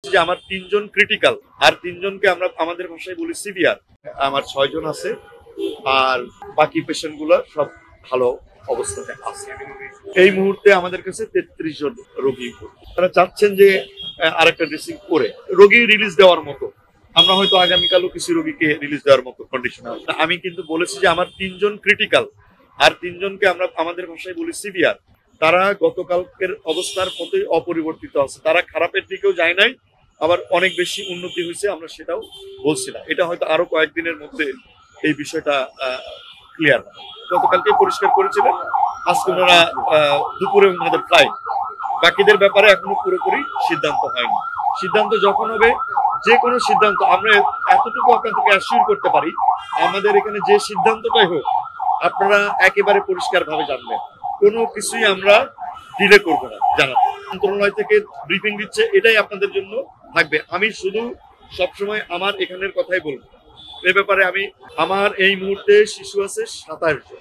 যে আমার ৩ জন ক্রিটিক্যাল আর ৩ জনকে আমরা আমাদের ভাষায় বলি সিভিয়ার। আমার ৬ জন আছে আর বাকি পেশেন্ট গুলো সব ভালো অবস্থাতে আছে। এই মুহূর্তে আমাদের কাছে ৩৩ জন রোগী। তারা চাচ্ছেন যে আরেকটা ড্রেসিং করে রোগী রিলিজ দেওয়ার মতো। আমরা হয়তো আগামীকালও কিছু রোগীকে রিলিজ দেওয়ার মতো কন্ডিশন আছে। আমি কিন্তু বলেছি যে আমার ৩ জন ক্রিটিক্যাল আর ৩ জনকে আমরা আমাদের ভাষায় বলি সিভিয়ার। তারা গতকালকের অবস্থার মতোই অপরিবর্তিত আছে, তারা খারাপের দিকেও যায় নাই, আবার অনেক বেশি উন্নতি হয়েছে, আমরা সেটাও বলছি না। এটা হয়তো আরো কয়েকদিনের মধ্যে এই বিষয়টা ক্লিয়ার হবে। গতকালকে পরিষ্কার করেছিলেন, আজকে ওনারা দুপুরে ওনাদের ফ্লাইট। বাকিদের ব্যাপারে এখনো পুরোপুরি সিদ্ধান্ত হয়নি। সিদ্ধান্ত যখন হবে, যে কোনো সিদ্ধান্ত আমরা এতটুকু আপনাদেরকে অ্যাসিওর করতে পারি, আমাদের এখানে যে সিদ্ধান্তটাই হোক আপনারা একেবারে পরিষ্কার ভাবে জানবেন, কোনো কিছুই আমরা ডিলে করবো না জানাতে। মন্ত্রণালয় থেকে ব্রিফিং দিচ্ছে, এটাই আপনাদের জন্য থাকবে। আমি শুধু সবসময় আমার এখানের কথাই বলবো। এ ব্যাপারে আমার এই মুহূর্তে শিশু আছে ২৭ জন।